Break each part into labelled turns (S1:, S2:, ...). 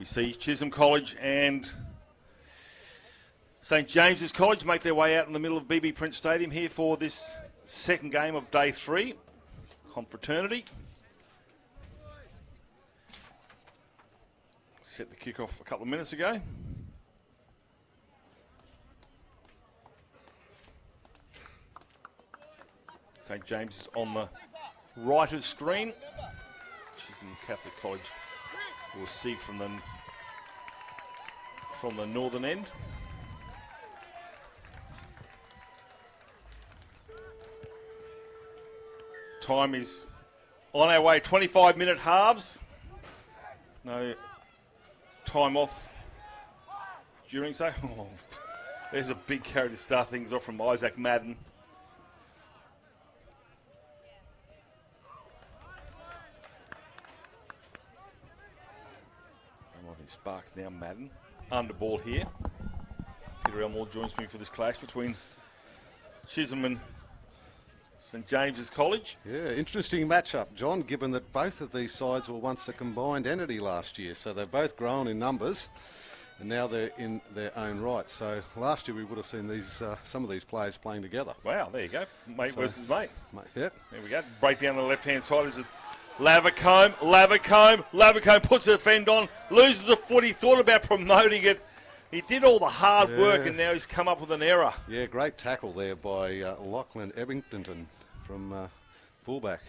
S1: We see Chisholm College and St James's College make their way out in the middle of BB Prince Stadium here for this second game of day 3, confraternity. Set the kick-off a couple of minutes ago. St James is on the right of screen. Chisholm Catholic College will see from the northern end. Time is on our way, 25-minute halves. No time off during, so there's a big carry to start things off from Isaac Madden. Sparks now Madden. Under ball here. Peter Elmore joins me for this clash between Chisholm and St James's College.
S2: Yeah, interesting matchup, John, given that both of these sides were once a combined entity last year. So they've both grown in numbers and now they're in their own right. So last year we would have seen these some of these players playing together.
S1: Wow, there you go. Mate versus mate.
S2: Yep.
S1: There we go. Break down on the left-hand side. This is Lavacombe puts a fend on, loses a foot. He thought about promoting it. He did all the hard work and now he's come up with an error.
S2: Yeah, great tackle there by Lachlan Ebbington from fullback.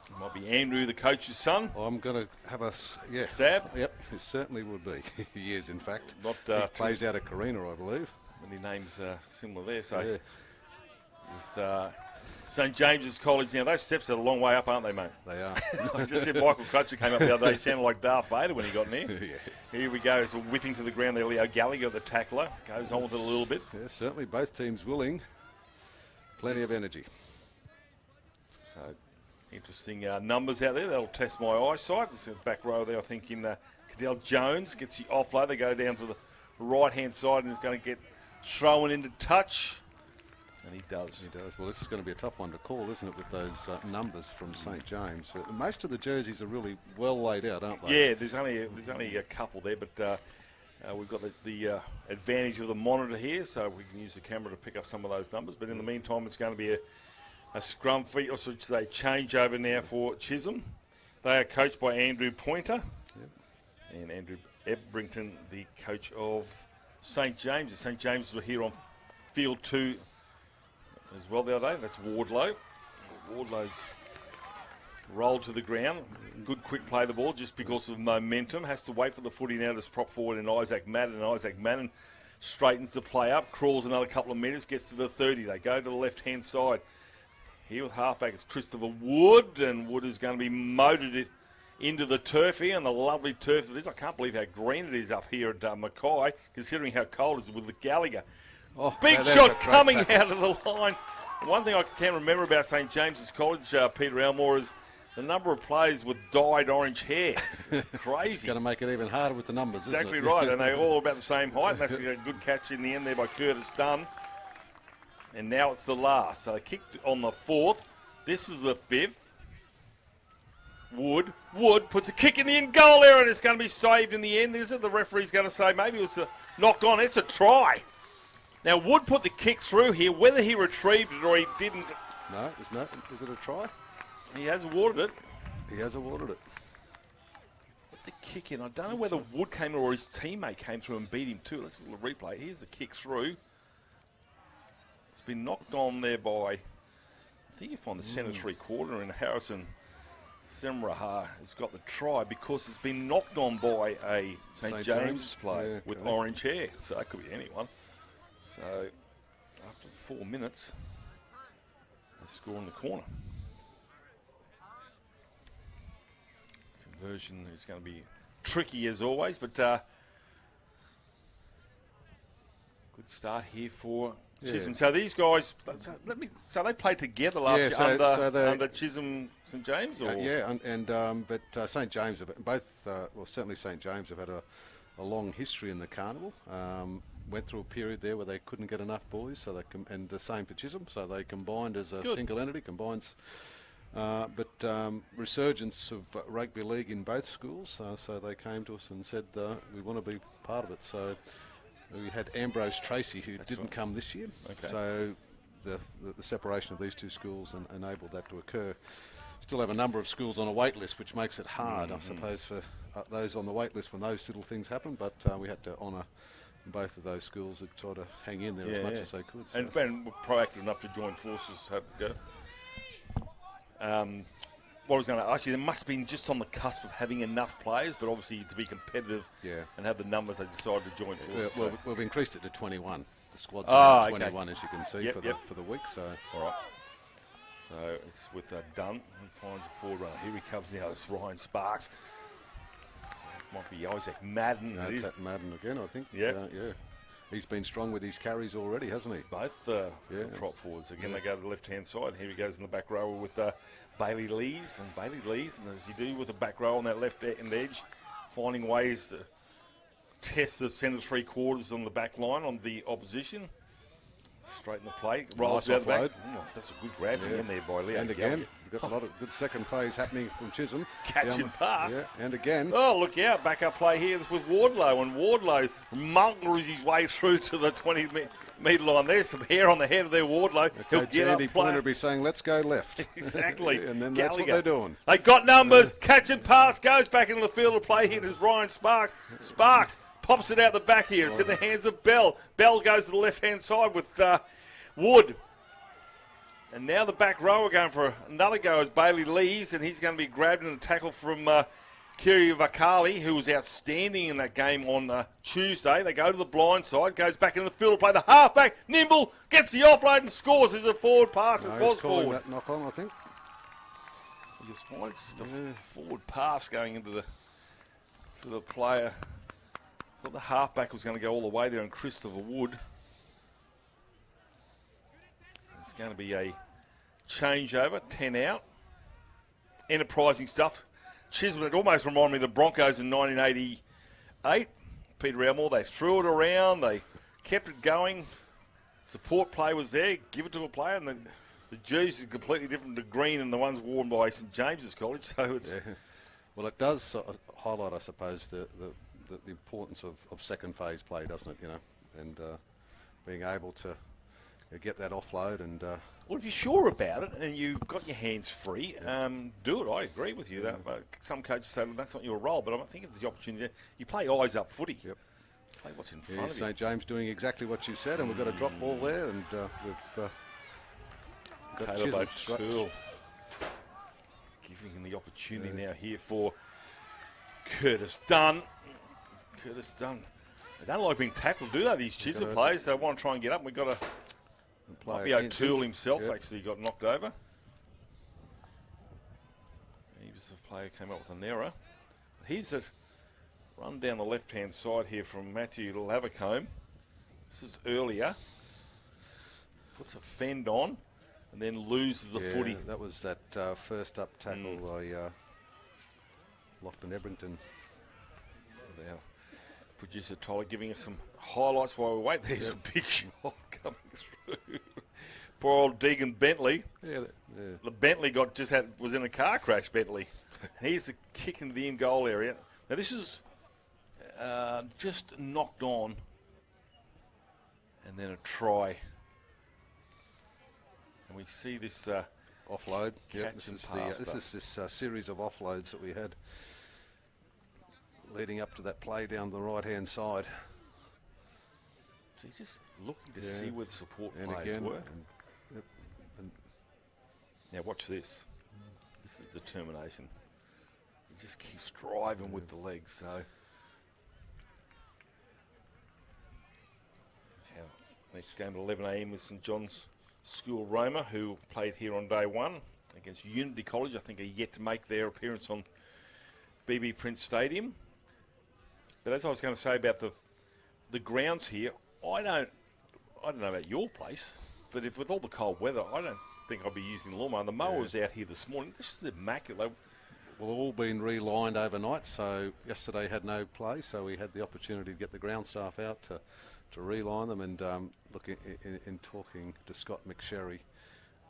S1: It might be Andrew, the coach's son.
S2: I'm going to have a
S1: stab.
S2: Yep, it certainly would be. He is, in fact.
S1: Not
S2: he plays out of Carina, I believe.
S1: Many names similar there. So
S2: yeah.
S1: With St James's College now, those steps are a long way up, aren't they, mate?
S2: They are.
S1: I just said Michael Crutcher came up the other day, sounded like Darth Vader when he got near.
S2: Yeah.
S1: Here we go, so whipping to the ground there. Leo Gallagher, the tackler, goes on with it a little bit.
S2: Yeah, certainly both teams willing. Plenty of energy.
S1: So, interesting numbers out there. That'll test my eyesight. This is the back row there, I think, in Cadell Jones gets the offload. They go down to the right-hand side and is going to get thrown into touch. And he does.
S2: He does. Well, this is going to be a tough one to call, isn't it, with those numbers from St James. Most of the jerseys are really well laid out, aren't they?
S1: Yeah, there's only a couple there, but we've got the advantage of the monitor here, so we can use the camera to pick up some of those numbers. But in the meantime, it's going to be a scrum feat, or should I say changeover now for Chisholm. They are coached by Andrew Pointer. Yep. And Andrew Ebbington, the coach of St James. St James were here on field 2 as well the other day. That's Wardlow. Wardlow's rolled to the ground. Good quick play of the ball just because of momentum. Has to wait for the footy now to prop forward in Isaac Madden. And Isaac Madden straightens the play up, crawls another couple of metres, gets to the 30. They go to the left-hand side. Here with halfback it's Christopher Wood, and Wood is going to be motored it into the turf here, and the lovely turf it is. I can't believe how green it is up here at Mackay, considering how cold it is with the Gallagher.
S2: Oh,
S1: big shot coming out of the line. One thing I can remember about St James's College, Peter Elmore, is the number of players with dyed orange hair. It's crazy.
S2: It's going to make it even harder with the numbers,
S1: exactly
S2: isn't it?
S1: Right, and they're all about the same height, and that's a good catch in the end there by Curtis Dunn. And now it's the last. So they kicked on the 4th. This is the 5th. Wood puts a kick in the end goal there, and it's going to be saved in the end, is it? The referee's going to say maybe it was knocked on. It's a try. Now, Wood put the kick through here. Whether he retrieved it or he didn't.
S2: No, is it a try?
S1: He has awarded it.
S2: He has awarded it.
S1: Put the kick in. I don't know whether Wood came or his teammate came through and beat him too. Let's look at the replay. Here's the kick through. It's been knocked on there by, I think you find the centre 3/4, and Harrison Semraha has got the try because it's been knocked on by a St James player with orange hair. So that could be anyone. So, after 4 minutes, they score in the corner. Conversion is going to be tricky as always, but good start here for Chisholm. So these guys, so they played together last year under Chisholm St James, or
S2: but St James have both. Certainly St James have had a long history in the carnival. Went through a period there where they couldn't get enough boys, so and the same for Chisholm. So they combined as a single entity. Combines But resurgence of rugby league in both schools, so they came to us and said we want to be part of it. So we had Ambrose Tracy, who didn't come this year.
S1: Okay.
S2: So the separation of these two schools enabled that to occur. Still have a number of schools on a wait list, which makes it hard, I suppose, for those on the wait list when those little things happen. But we had to honour both of those schools that tried to hang in there as much as they could. So.
S1: And were proactive enough to join forces. Had to go. What I was going to ask you, there must have been just on the cusp of having enough players, but obviously to be competitive and have the numbers, they decided to join forces.
S2: Well, we've increased it to 21. The squad's 21, as you can see, for the week. So
S1: all right. So it's with Dunn. He finds a forward runner. Here he comes now. It's Ryan Sparks. So it might be Isaac Madden.
S2: No, it's that Madden again, I think.
S1: Yeah.
S2: He's been strong with his carries already, hasn't he?
S1: Both prop forwards. Again, they go to the left-hand side. Here he goes in the back row with Bailey Lees. And Bailey Lees, and as you do with the back row on that left-hand edge, finding ways to test the centre three quarters on the back line on the opposition. Straight in the play. Rolls out the back. That's a good grab in there by Leo.
S2: And again, we've got a lot of good second phase happening from Chisholm.
S1: Catch and pass.
S2: Yeah, and again.
S1: Oh, look out. Back up play here with Wardlow. And Wardlow mongrels his way through to the 20-metre line. There's some hair on the head of their Wardlow. He'll get
S2: Andy
S1: up play.
S2: Pointer will be saying, let's go left.
S1: Exactly.
S2: And then that's what they're doing.
S1: They got numbers. Catch and pass. Goes back into the field of play here. There's Ryan Sparks. Sparks pops it out the back here. It's in the hands of Bell. Bell goes to the left-hand side with Wood. And now the back row are going for another go as Bailey Lees, and he's going to be grabbed in a tackle from Kiri Vakali, who was outstanding in that game on Tuesday. They go to the blind side, goes back in the field to play the halfback. Nimble gets the offload and scores. There's a forward pass. It was forward.
S2: That knock on, I think.
S1: It's just a forward pass going into the player. I thought the halfback was going to go all the way there, and Christopher Wood. It's going to be a changeover, 10 out. Enterprising stuff. Chisholm, it almost reminded me of the Broncos in 1988. Peter Elmore, they threw it around, they kept it going. Support play was there, give it to a player, and the jersey is completely different to green and the ones worn by St James's College. So it's
S2: well, it does highlight, I suppose, the importance of second phase play, doesn't it? And being able to get that offload and.
S1: Well, if you're sure about it and you've got your hands free, do it. I agree with you. That some coaches say that's not your role, but I think it's the opportunity. You play eyes up footy.
S2: Yep.
S1: Play what's in front of you.
S2: St James doing exactly what you said, and we've got a drop ball there, and we've got
S1: Caleb
S2: Chisholm
S1: O'Toole giving him the opportunity now here for Curtis Dunn. Curtis Dunn. They don't like being tackled, do they, these Chisholm players? They want to try and get up. We've got to. Might be O'Toole himself actually got knocked over. He was the player who came up with an error. Here's a run down the left-hand side here from Matthew Lavacombe. This is earlier. Puts a fend on and then loses the footy.
S2: That was that first up tackle by Lachlan Ebrington.
S1: Now, producer Tyler giving us some highlights while we wait. There's a big shot coming through. Poor old Deegan Bentley. The Bentley was in a car crash, Bentley. Here's the kick into the in-goal area. Now this is just knocked on and then a try. And we see this
S2: offload.
S1: This
S2: is this series of offloads that we had leading up to that play down the right-hand side.
S1: So just looking to see where the support
S2: and
S1: players
S2: again,
S1: were. Now watch this. This is determination. He just keeps driving with the legs. So next game at 11 a.m. with St John's School Roma, who played here on day one against Unity College. I think are yet to make their appearance on BB Prince Stadium. But as I was going to say about the grounds here, I don't know about your place, but if with all the cold weather, I don't think I'll be using the lawnmower. The mower was out here this morning. This is immaculate.
S2: Well, all been relined overnight, so yesterday had no play, so we had the opportunity to get the ground staff out to reline them. And looking in talking to Scott McSherry,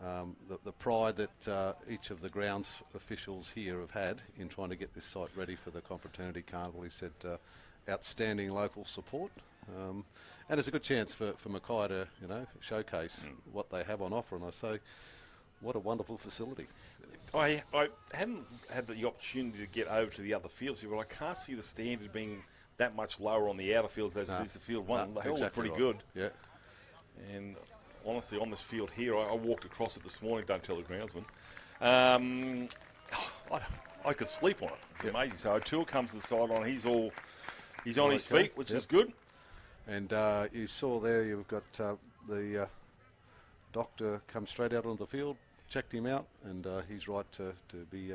S2: the pride that each of the grounds officials here have had in trying to get this site ready for the Confraternity Carnival. He said outstanding local support. And it's a good chance for Mackay to, showcase what they have on offer. And I say, what a wonderful facility.
S1: I hadn't had the opportunity to get over to the other fields here, but I can't see the standard being that much lower on the outer fields as it is the field one. They all look pretty good. Yeah. And honestly, on this field here, I walked across it this morning. Don't tell the groundsman. I could sleep on it. It's amazing. So O'Toole comes to the sideline. He's on his feet, which is good.
S2: And you saw there, you've got the doctor come straight out onto the field, checked him out, and he's right to be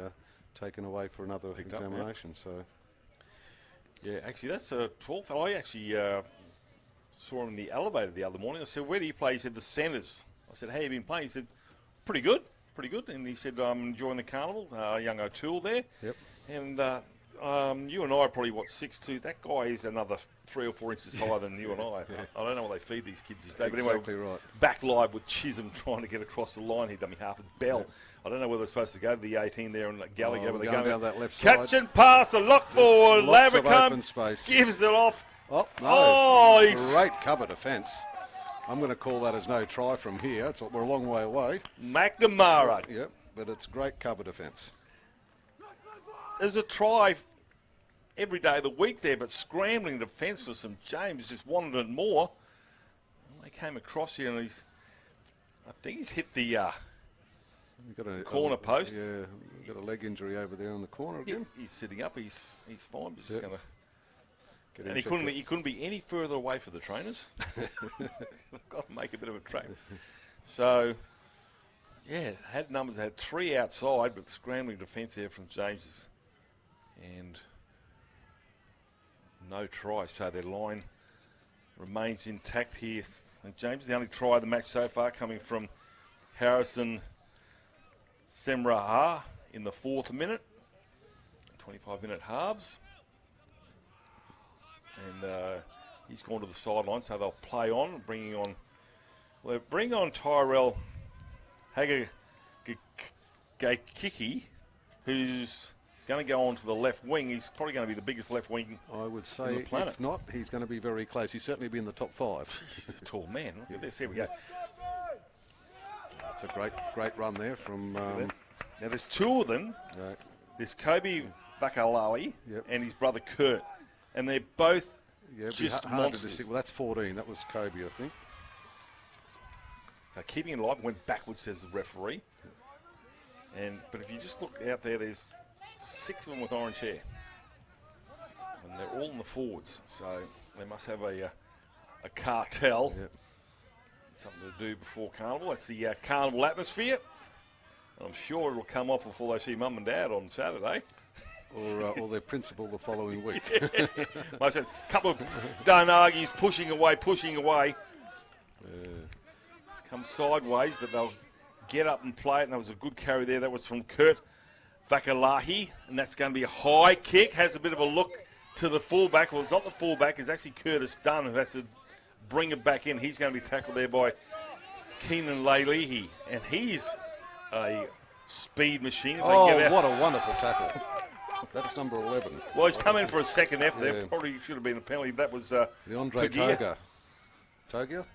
S2: taken away for another examination. So,
S1: yeah, actually, that's a 12th. I actually saw him in the elevator the other morning. I said, "Where do you play?" He said, "The Centres." I said, "How you been playing?" He said, pretty good. And he said, "I'm enjoying the carnival." Young O'Toole there.
S2: Yep.
S1: And you and I are probably, 6'2". That guy is another 3 or 4 inches higher than you and I.
S2: Yeah.
S1: I don't know what they feed these kids these days.
S2: Exactly
S1: but anyway,
S2: right.
S1: Back live with Chisholm trying to get across the line. He done me half his bell. Yeah. I don't know whether they're supposed to go to the 18 there and Gallagher.
S2: But they're going down that left side.
S1: Catch and pass, a lock forward. Lavercombe gives it off.
S2: Oh, no.
S1: Oh,
S2: great cover defence. I'm going to call that as no try from here. We're a long way away.
S1: McNamara.
S2: Yep, but it's great cover defence.
S1: There's a try every day of the week there, but scrambling defence for St James just wanted it more. Well, they came across here and I think he's hit the corner post.
S2: Yeah, got a leg injury over there in the corner again.
S1: He's sitting up. He's fine. He's just going to.
S2: And
S1: he couldn't be any further away for the trainers. They've got to make a bit of a track. So, yeah, had 3 outside, but scrambling defence there from James's. And no try, so their line remains intact here. St James, the only try of the match so far coming from Harrison Semraha in the 4th minute. 25-minute halves. And he's gone to the sideline, so they'll play on, bring on Tyrell Hagagakiki, who's going to go on to the left wing. He's probably going to be the biggest left wing
S2: I would say,
S1: on the planet.
S2: If not, he's going to be very close. He's certainly be in the top 5.
S1: He's a tall man. Look at this. Here we go.
S2: That's a great run there from...
S1: Now, there's 2 of them.
S2: Right.
S1: There's Kobe Vakalali and his brother Kurt. And they're both just monsters.
S2: Well, that's 14. That was Kobe, I think.
S1: So keeping it alive, went backwards, says the referee. But if you just look out there, there's 6 of them with orange hair. And they're all in the forwards. So they must have a cartel.
S2: Yep.
S1: Something to do before Carnival. That's the Carnival atmosphere. I'm sure it'll come off before they see Mum and Dad on Saturday.
S2: Or their principal the following week.
S1: I said, a couple of Darnagis pushing away. Come sideways, but they'll get up and play it. And that was a good carry there. That was from Kurt Vakalahi. And that's going to be a high kick. Has a bit of a look to the fullback. Well, it's not the fullback. It's actually Curtis Dunn who has to bring it back in. He's going to be tackled there by Keenan Leilihi. And he's a speed machine.
S2: What a wonderful tackle. That's number 11.
S1: Well, he's come in for a second F there. Probably should have been a penalty. That was
S2: the Andre Togia.
S1: Togia,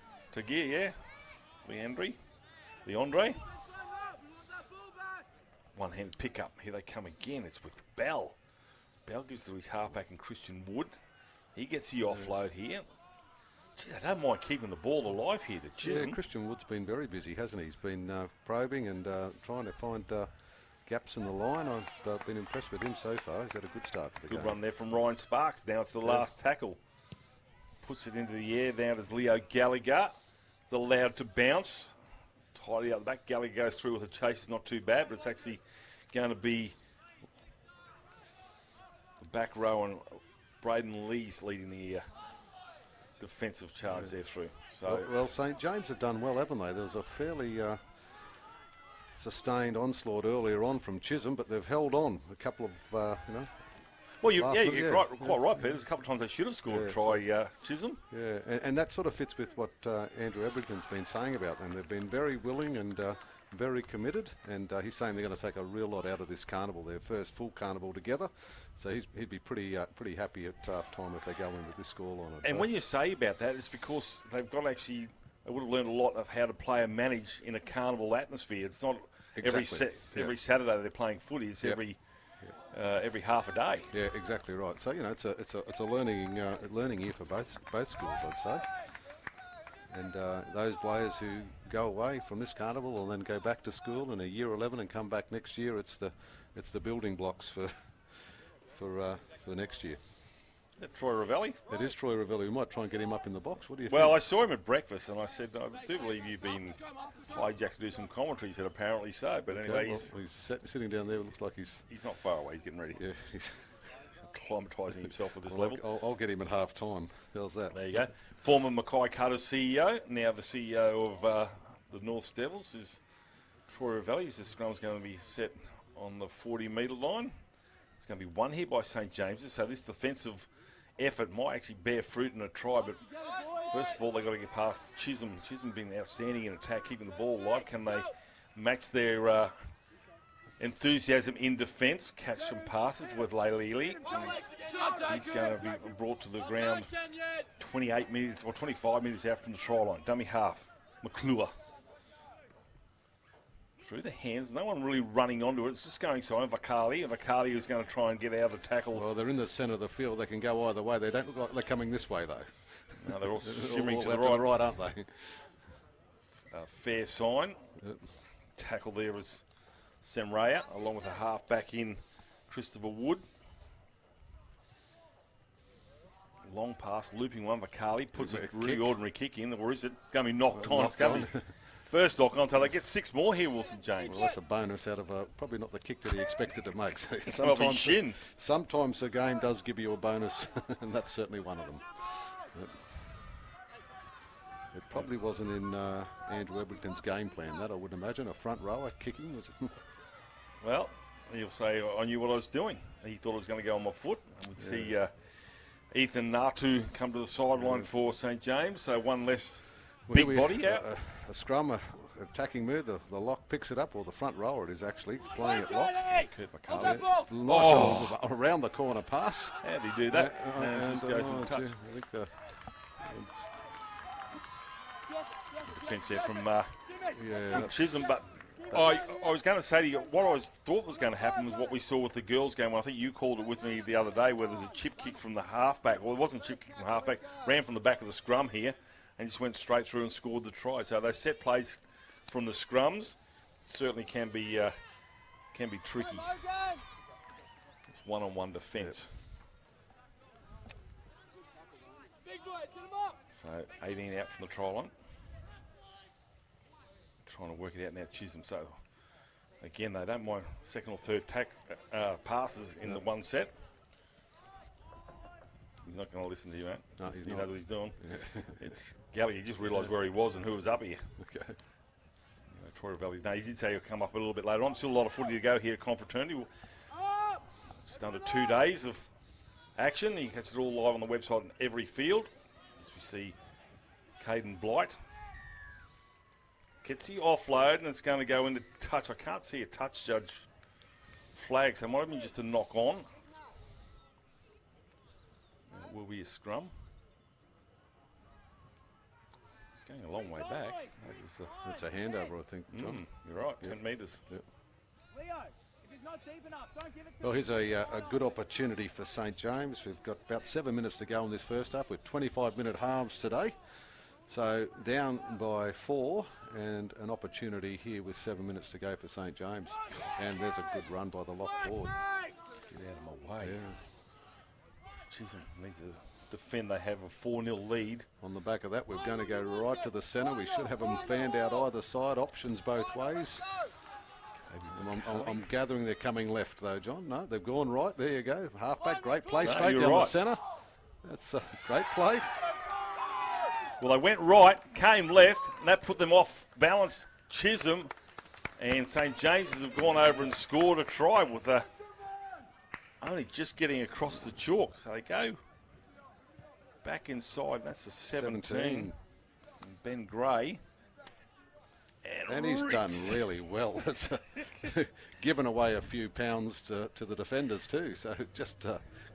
S1: yeah. Leandre. One-handed pickup. Here they come again. It's with Bell. Bell gives to his halfback and Christian Wood. He gets the offload here. Gee, they don't mind keeping the ball alive here to Chisholm.
S2: Yeah, Christian Wood's been very busy, hasn't he? He's been probing and trying to find gaps in the line. I've been impressed with him so far. He's had a good start to the game.
S1: Good run there from Ryan Sparks. Now it's the last tackle. Puts it into the air. Now there's Leo Gallagher. It's allowed to bounce. Tidy up the back. Gallagher goes through with a chase. It's not too bad, but it's actually going to be the back row and Braden Lee's leading the defensive charge there through. So
S2: well, St James have done well, haven't they? There was a fairly sustained onslaught earlier on from Chisholm, but they've held on a couple of,
S1: Well, you're quite right, Peter. There's a couple of times they should have scored a try, Chisholm.
S2: Yeah, and that sort of fits with what Andrew Ebrington's been saying about them. They've been very willing and very committed, and he's saying they're going to take a real lot out of this carnival, their first full carnival together. So he'd be pretty happy at half time if they go in with this scoreline.
S1: And when you say about that, it's because they've got actually, they would have learned a lot of how to play and manage in a carnival atmosphere. It's not every Saturday they're playing footy. It's every half a day.
S2: Yeah, exactly right. So it's a learning year for both schools, I'd say. And those players who go away from this carnival and then go back to school in a year 11 and come back next year, it's the building blocks for next year.
S1: Is that Troy Ravelli?
S2: It is Troy Ravelli. We might try and get him up in the box. What do you think?
S1: Well, I saw him at breakfast and I said, I do believe you've been hijacked to do some commentary. He said, apparently so. But anyway,
S2: he's sitting down there. It looks like he's
S1: not far away. He's getting ready.
S2: Yeah, he's
S1: acclimatising himself at this level.
S2: I'll get him at half time. How's that?
S1: There you go. Former Mackay Cutters CEO, now the CEO of the North Devils, is Troy Ravelli. This scrum's going to be set on the 40-metre line. It's going to be won here by St James's. So this defensive effort might actually bear fruit in a try. But first of all, they've got to get past Chisholm. Chisholm been outstanding in attack, keeping the ball alive. Can they match their enthusiasm in defence? Catch some passes with Leilili. He's going to be brought to the ground 28 metres or 25 metres out from the try line. Dummy half, McClure. Through the hands, no one really running onto it. It's just going Simon Vakali. And Vakali is going to try and get out of the tackle.
S2: Well, they're in the centre of the field. They can go either way. They don't look like they're coming this way, though.
S1: No, they're all shimmering
S2: all
S1: to the
S2: right, aren't they?
S1: Fair sign.
S2: Yep.
S1: Tackle there was Semraya, along with a half back in Christopher Wood. Long pass, looping one. Vakali puts a really ordinary kick in, or is it going to be knocked on? It's going to be first knock on, so they get 6 more here, Wilson James.
S2: Well, that's a bonus out of probably not the kick that he expected to make. So sometimes the game does give you a bonus, and that's certainly one of them. Yep. It probably wasn't in Andrew Edwington's game plan, that I would imagine. A front rower kicking was.
S1: Well, he'll say, I knew what I was doing. He thought it was going to go on my foot. And we can see Ethan Natu come to the sideline for St James, so one less big body out.
S2: A scrum, attacking move, the lock picks it up, or the front rower it is actually playing it lock. Around the corner pass.
S1: How did he do that? And it just goes in touch.
S2: I think
S1: defence there from Chisholm, but
S2: I
S1: was going to say to you, what I thought was going to happen was what we saw with the girls' game. I think you called it with me the other day, where there's a chip kick from the halfback. Well, it wasn't a chip kick from the halfback. Ran from the back of the scrum here, and just went straight through and scored the try. So those set plays from the scrums certainly can be tricky. It's one-on-one defence. So 18 out from the try line. Trying to work it out now, Chisholm. So again, they don't mind second or third passes in the one set. He's not going to listen to you, mate.
S2: No, he's
S1: not.
S2: You
S1: know what he's doing. It's Gallagher. He just realised where he was and who was up here.
S2: Okay.
S1: Troy Ravelli. No, he did say he'll come up a little bit later on. Still a lot of footy to go here at Confraternity. Just under 2 days of action. You can catch it all live on the website in every field. As we see Caden Blight. Gets the offload, and it's going to go into touch. I can't see a touch judge flag, so it might have been just a knock on. It will be a scrum. It's going a long way back.
S2: It's a handover, I think, John.
S1: You're right, 10 metres.
S2: Yep. Well, here's a good opportunity for St James. We've got about 7 minutes to go in this first half with 25-minute halves today. So down by 4, and an opportunity here with 7 minutes to go for St James. And there's a good run by the lock forward.
S1: Get out of my way. Yeah. Chisholm needs to defend. They have a 4-0 lead.
S2: On the back of that, we're going to go right to the centre. We should have them fanned out either side, options both ways. I'm gathering they're coming left, though, John. No, they've gone right. There you go. Halfback, great play, straight down the centre. That's a great play.
S1: Well, they went right, came left, and that put them off balance. Chisholm and St James's have gone over and scored a try with only just getting across the chalk. So they go back inside. That's a 17. And Ben Gray
S2: And he's done really well. It's given away a few pounds to the defenders too. So just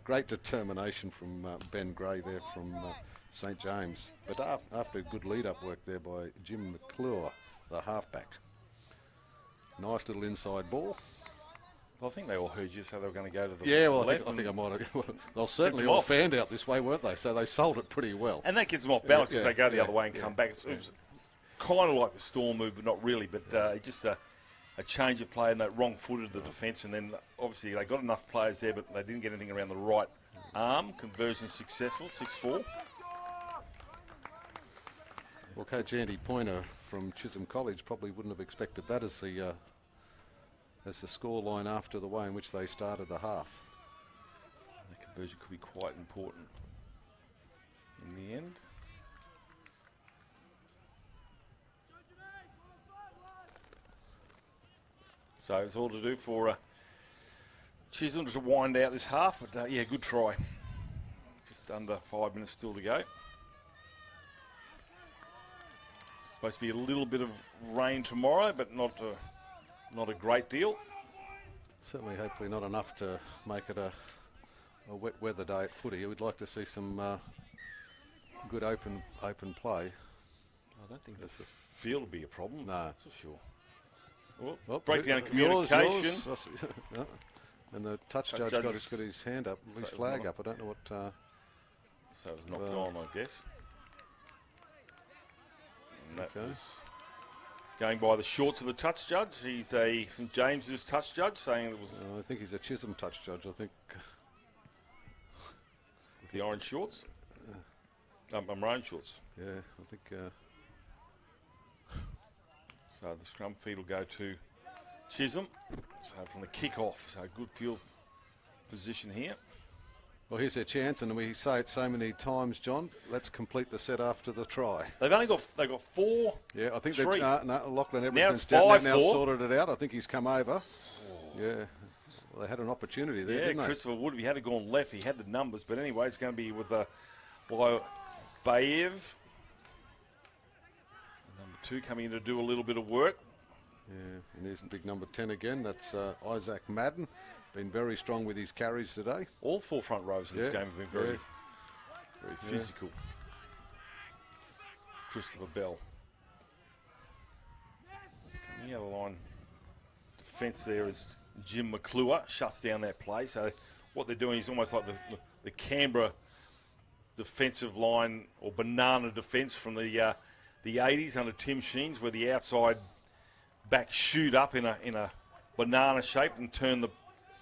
S2: great determination from Ben Gray there from St James. But after good lead-up work there by Jim McClure, the halfback. Nice little inside ball.
S1: Well, I think they all heard you, so they were going to go to the
S2: I
S1: left.
S2: think I might have. They'll certainly all fanned out this way, weren't they? So they sold it pretty well.
S1: And that gets them off balance because they go the other way and come back. It was kind of like the Storm move, but not really. But just a change of play and that wrong-footed the defence. And then, obviously, they got enough players there, but they didn't get anything around the right arm. Conversion successful, 6-4.
S2: Well, Coach Andy Pointer from Chisholm College probably wouldn't have expected that as the score line after the way in which they started the half.
S1: The conversion could be quite important in the end. So it's all to do for Chisholm to wind out this half, but yeah, good try. Just under 5 minutes still to go. Supposed to be a little bit of rain tomorrow, but not a great deal.
S2: Certainly, hopefully not enough to make it a wet weather day at footy. We'd like to see some good open play.
S1: I don't think the field will be a problem.
S2: No.
S1: That's for sure.
S2: Well,
S1: breakdown of communication.
S2: Yours. And the touch judge got his hand up, his flag up. I don't know what...
S1: so it was knocked on, I guess. And that was going by the shorts of the touch judge. He's a St James's touch judge, saying it was...
S2: I think he's a Chisholm touch judge, I think.
S1: With the orange shorts? Maroon shorts.
S2: Yeah, I think...
S1: So the scrum feed will go to Chisholm. So from the kick-off, so good field position here.
S2: Well, here's their chance, and we say it so many times, John. Let's complete the set after the try.
S1: They've got 4.
S2: Yeah, I think
S1: three.
S2: Lachlan
S1: Now
S2: Everton's
S1: it's 5-4.
S2: now sorted it out. I think he's come over. Yeah, well, they had an opportunity there, didn't they?
S1: Christopher Wood, if he had gone left, he had the numbers. But anyway, it's going to be with Bayev. Number 2 coming in to do a little bit of work.
S2: Yeah, and here's big number 10 again. That's Isaac Madden. Been very strong with his carries today.
S1: All 4 front rows in this game have been very physical. Christopher Bell. Coming out of line. Defence there is Jim McClure. Shuts down that play. So what they're doing is almost like the Canberra defensive line or banana defence from the 80s under Tim Sheens, where the outside back shoot up in a banana shape and turn the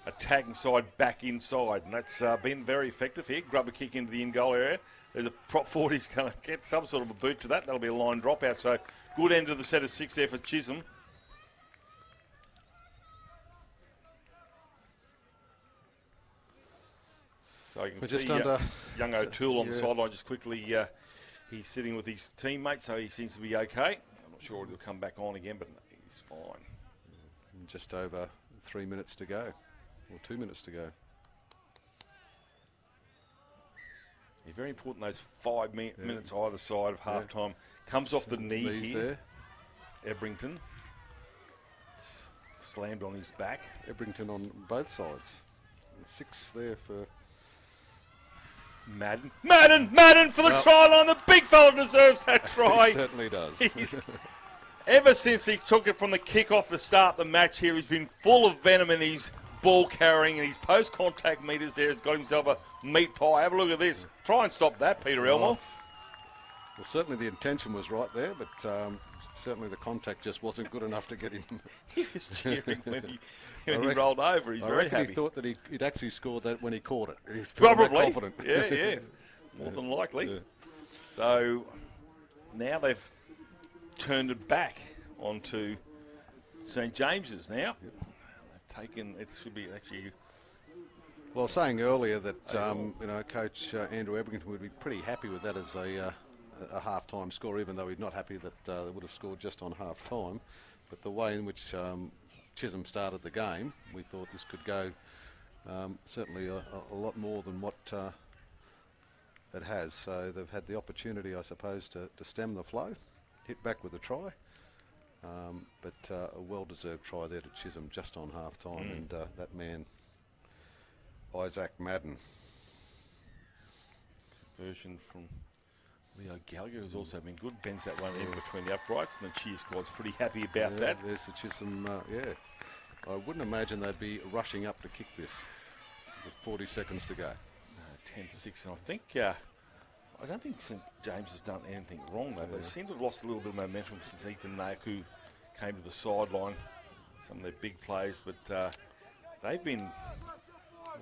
S1: attacking side back inside, and that's been very effective here. Grub a kick into the in-goal area. There's a prop 40 he's going to get some sort of a boot to that. That'll be a line dropout. So good end of the set of 6 there for Chisholm. So you can see young O'Toole on the sideline just quickly. He's sitting with his teammate, so he seems to be okay. I'm not sure he'll come back on again, but he's fine.
S2: Just over 3 minutes to go. Or 2 minutes to go.
S1: Yeah, very important, those 5 minutes either side of half-time. Comes off the knee here. There. Ebrington. Slammed on his back.
S2: Ebrington on both sides. 6 there for...
S1: Madden for the try line. The big fella deserves that try.
S2: He certainly does.
S1: Ever since he took it from the kick-off to start the match here, he's been full of venom in his ball carrying and his post-contact meters there. He's got himself a meat pie. Have a look at this. Try and stop that, Peter Elmore.
S2: Well, certainly the intention was right there, but certainly the contact just wasn't good enough to get him.
S1: He was cheering when he rolled over. He's very happy.
S2: He thought that he'd actually scored that when he caught it. He's
S1: probably
S2: confident.
S1: Yeah. More than likely. Yeah. So now they've turned it back onto St James's now. Yep. They've taken, it should be actually...
S2: Well, I was saying earlier that Coach Andrew Ebrington would be pretty happy with that as a half-time score, even though he's not happy that they would have scored just on half-time. But the way in which Chisholm started the game, we thought this could go certainly a lot more than what it has. So they've had the opportunity, I suppose, to stem the flow, hit back with a try, But a well-deserved try there to Chisholm just on half-time, and that man, Isaac Madden.
S1: Version from Leo Gallagher, who's also been good, bends that one in between the uprights, and the cheer squad's pretty happy about that.
S2: There's the Chisholm, I wouldn't imagine they'd be rushing up to kick this with 40 seconds to go.
S1: 10-6, and I think, I don't think St James has done anything wrong, though. They seem to have lost a little bit of momentum since Ethan Naku came to the sideline. Some of their big plays, but they've been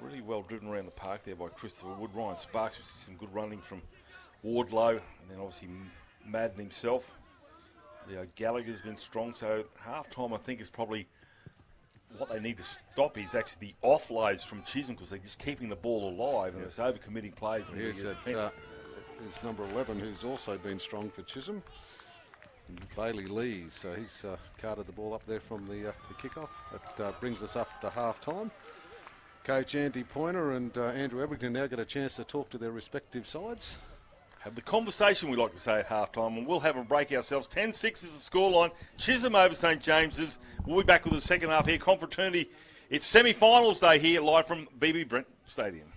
S1: really well driven around the park there by Christopher Wood. Ryan Sparks, we see some good running from Wardlow, and then obviously Madden himself. Leo Gallagher's been strong, so half-time I think is probably what they need to stop is actually the offloads from Chisholm, because they're just keeping the ball alive and it's over-committing plays.
S2: Here's number 11, who's also been strong for Chisholm, Bailey Lees. So he's carted the ball up there from the kickoff. That brings us up to half-time. Coach Andy Pointer and Andrew Ebrington now get a chance to talk to their respective sides.
S1: Have the conversation, we like to say, at half-time, and we'll have a break ourselves. 10-6 is the scoreline. Chisholm over St James's. We'll be back with the second half here. Confraternity, it's semi-finals day here, live from BB Brent Stadium.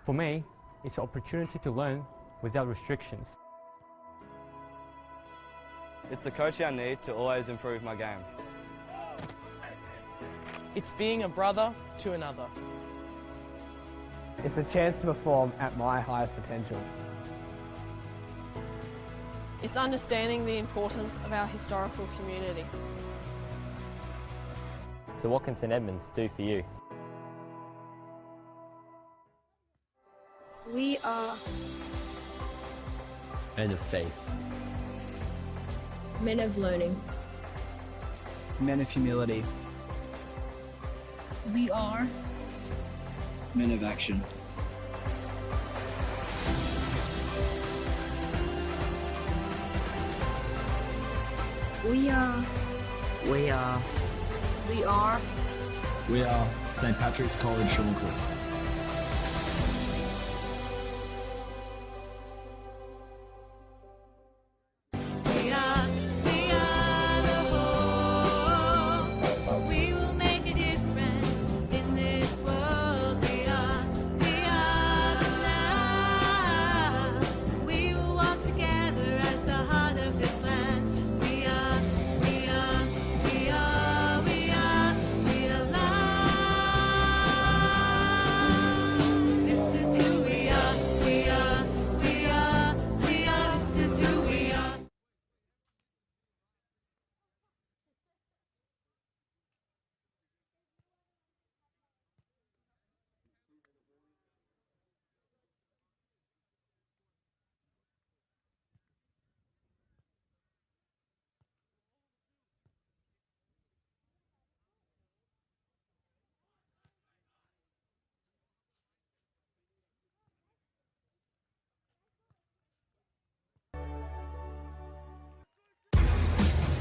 S3: For me, it's an opportunity to learn without restrictions.
S4: It's the coach I need to always improve my game.
S5: It's being a brother to another.
S6: It's the chance to perform at my highest potential.
S5: It's understanding the importance of our historical community.
S7: So what can St Edmunds do for you?
S8: We are
S7: Men of faith.
S8: men of learning.
S9: Men of humility.
S8: We are
S9: Men of action.
S8: We are
S9: We are St Patrick's College, Shorncliffe.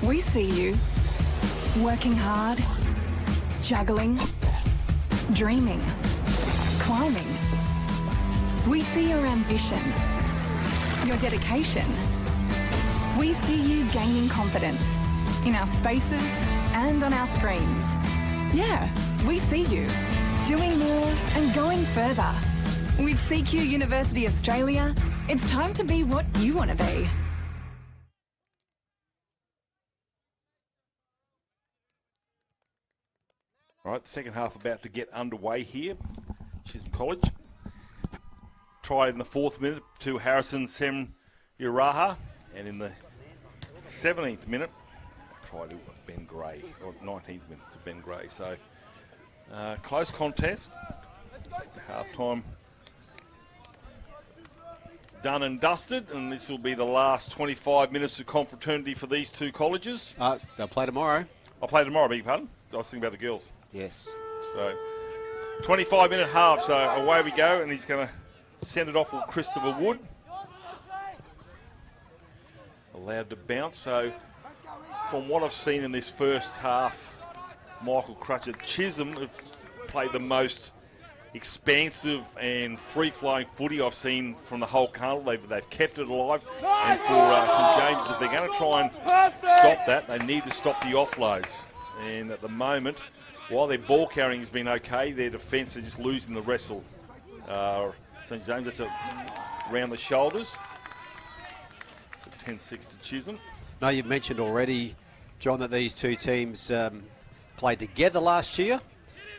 S10: We see you working hard, juggling, dreaming, climbing. We see your ambition, your dedication. We see you gaining confidence in our spaces and on our screens. Yeah, we see you doing more and going further. With CQ University Australia, it's time to be what you want to be.
S1: All right, the second half about to get underway here. Chisholm College. Tried in the 4th minute to Harrison Sem-Uraha, and in the 17th minute, tried to Ben Gray, or 19th minute to Ben Gray. So, close contest. Half-time done and dusted, and this will be the last 25 minutes of confraternity for these two colleges.
S11: They'll play tomorrow.
S1: I'll play tomorrow, beg your pardon. I was thinking about the girls.
S11: Yes.
S1: So, 25-minute half, so away we go, and he's going to send it off with Christopher Wood. Allowed to bounce, so from what I've seen in this first half, Michael Crutcher, Chisholm have played the most expansive and free-flowing footy I've seen from the whole carnival. They've kept it alive. And for St James, if they're going to try and stop that, they need to stop the offloads. And at the moment, while their ball carrying has been okay, their defence are just losing the wrestle. St James, that's around the shoulders. So 10-6 to Chisholm.
S11: Now, you've mentioned already, John, that these two teams played together last year.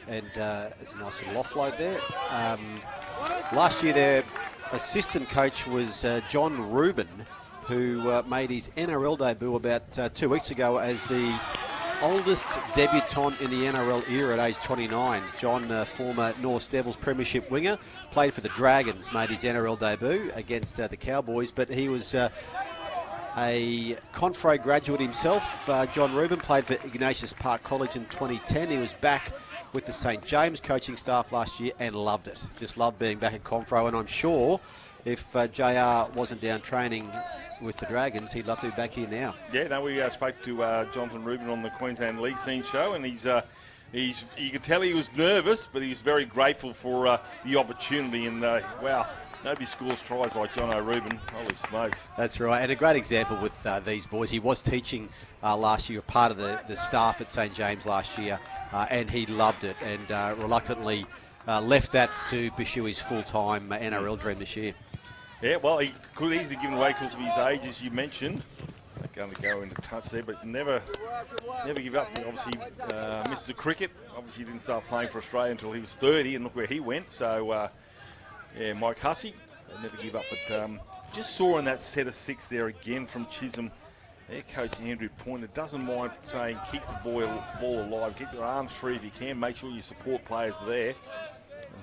S11: And there's a nice little offload there. Last year, their assistant coach was John Rubin, who made his NRL debut about 2 weeks ago as the oldest debutant in the NRL era at age 29. John, former North Devils premiership winger, played for the Dragons, made his NRL debut against the Cowboys, but he was a Confro graduate himself. John Rubin played for Ignatius Park College in 2010. He was back with the St James coaching staff last year and loved it. Just loved being back at Confro, and I'm sure if JR wasn't down training with the Dragons, he'd love to be back here now.
S1: Yeah, no, we spoke to Jonathan Rubin on the Queensland League Scene show, and he's you could tell he was nervous, but he was very grateful for the opportunity. And wow, nobody scores tries like John O'Rubin. Holy smokes!
S11: That's right, and a great example with these boys. He was teaching last year, part of the staff at St James last year, and he loved it, and reluctantly left that to pursue his full-time NRL dream this year.
S1: Yeah, well, he could easily give it away because of his age, as you mentioned. They're going to go into touch there, but never give up. He obviously missed the cricket. Obviously, he didn't start playing for Australia until he was 30, and look where he went. So, yeah, Mike Hussey, never give up. But just saw in that set of 6 there again from Chisholm, their coach Andrew Pointer doesn't mind saying keep the ball alive, keep your arms free if you can, make sure you support players there.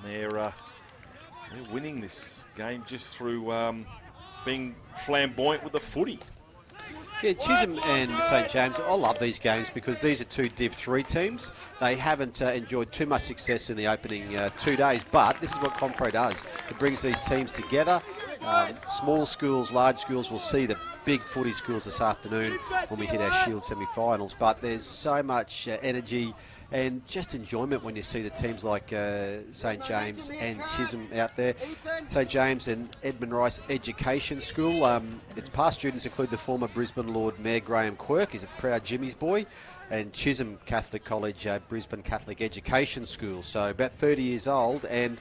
S1: And they're winning this game just through being flamboyant with the footy.
S11: Yeah, Chisholm and St James, I love these games because these are two Div 3 teams. They haven't enjoyed too much success in the opening 2 days, but this is what Confro does. It brings these teams together. Small schools, large schools will see the big footy schools this afternoon when we hit our Shield semi-finals, but there's so much energy and just enjoyment when you see the teams like St James and Chisholm out there. St James and Edmund Rice Education School. Its past students include the former Brisbane Lord Mayor Graham Quirk, he's a proud Jimmy's boy, and Chisholm Catholic College, Brisbane Catholic Education School. So about 30 years old, and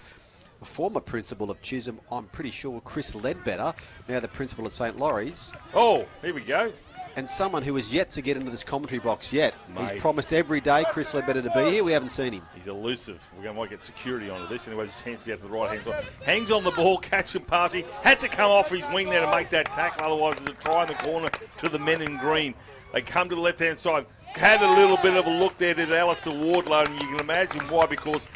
S11: a former principal of Chisholm, I'm pretty sure, Chris Ledbetter, now the principal at St Laurie's.
S1: Oh, here we go.
S11: And someone who is yet to get into this commentary box yet.
S1: Mate.
S11: He's promised every day Chris Ledbetter to be here. We haven't seen him.
S1: He's elusive. We might get security onto this. Anyways, his chances out to the right hand side. Hangs on the ball, catch and pass. He had to come off his wing there to make that tackle. Otherwise, there's a try in the corner to the men in green. They come to the left-hand side. Had a little bit of a look there, did Alistair Wardlow, and you can imagine why, because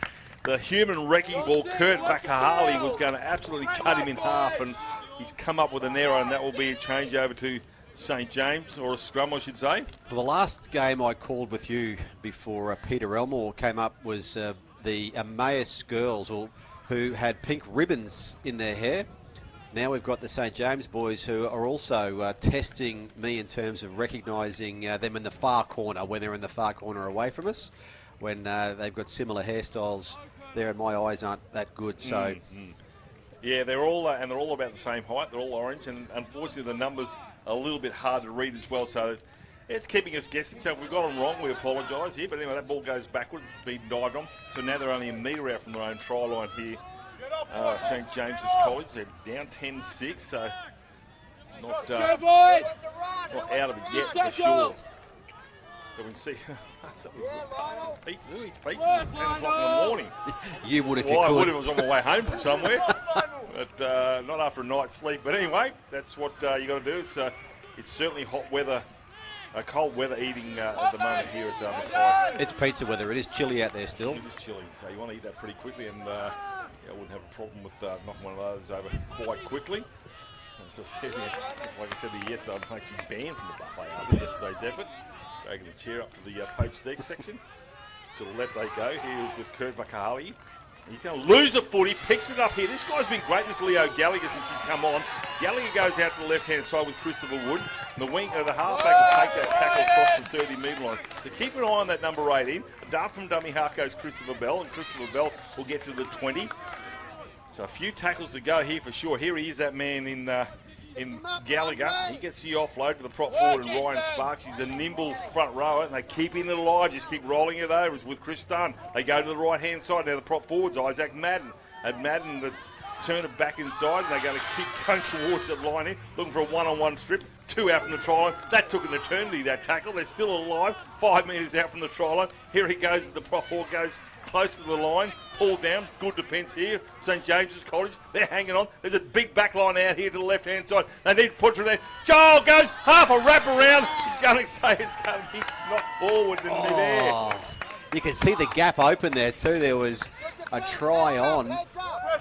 S1: the human wrecking ball, Kurt Vakahali, was going to absolutely cut him in half, and he's come up with an error, and that will be a change over to St James, or a scrum, I should say.
S11: Well, the last game I called with you before Peter Elmore came up was the Emmaus girls, who had pink ribbons in their hair. Now we've got the St James boys who are also testing me in terms of recognising them in the far corner, when they're in the far corner away from us, when they've got similar hairstyles there, and my eyes aren't that good. So,
S1: yeah, they're all about the same height. They're all orange, and unfortunately the numbers are a little bit hard to read as well. So it's keeping us guessing. So if we've got them wrong, we apologise here. But anyway, that ball goes backwards. It's been dived on. So now they're only a metre out from their own try line here. St James's College, they're down 10-6, so not out of it yet for sure. So we can see pizzas. Who eats pizzas at 10 o'clock in the morning?
S11: You would if you
S1: I
S11: could.
S1: would if I was on my way home from somewhere, but not after a night's sleep. But anyway, that's what you got to do. It's certainly hot weather. Cold weather eating at the moment here at Mackay.
S11: It's pizza weather. It is chilly out there still.
S1: It is chilly, so you want to eat that pretty quickly, and I wouldn't have a problem with knocking one of those over quite quickly. As I said, like I said to you yesterday, I'm actually banned from the buffet after yesterday's effort. Dragging the chair up to the poached steak section. To the left they go. Here's with Kurt Vakahali. He's going to lose the footy, picks it up here. This guy's been great, this Leo Gallagher, since he's come on. Gallagher goes out to the left-hand side with Christopher Wood. And the halfback will take that tackle across the 30-metre line. So keep an eye on that number 18. Dart from dummy half goes Christopher Bell, and Christopher Bell will get to the 20. So a few tackles to go here for sure. Here he is, that man in Gallagher. He gets the offload to the prop forward and Ryan Sparks. He's a nimble front rower, and they keep him alive, just keep rolling it over. It's with Chris Dunn. They go to the right-hand side. Now the prop forward's Isaac Madden. And Madden, the turn it back inside, and they're going to keep going towards that line here, looking for a one-on-one strip. 2 out from the try line. That took an eternity, that tackle. They're still alive. 5 metres out from the try line. Here he goes. The prop forward goes close to the line. Pulled down. Good defence here. St James's College. They're hanging on. There's a big back line out here to the left-hand side. They need to put through there. Joel goes half a wrap around. He's going to say it's going to be knocked forward in midair.
S11: You can see the gap open there too. There was a try on,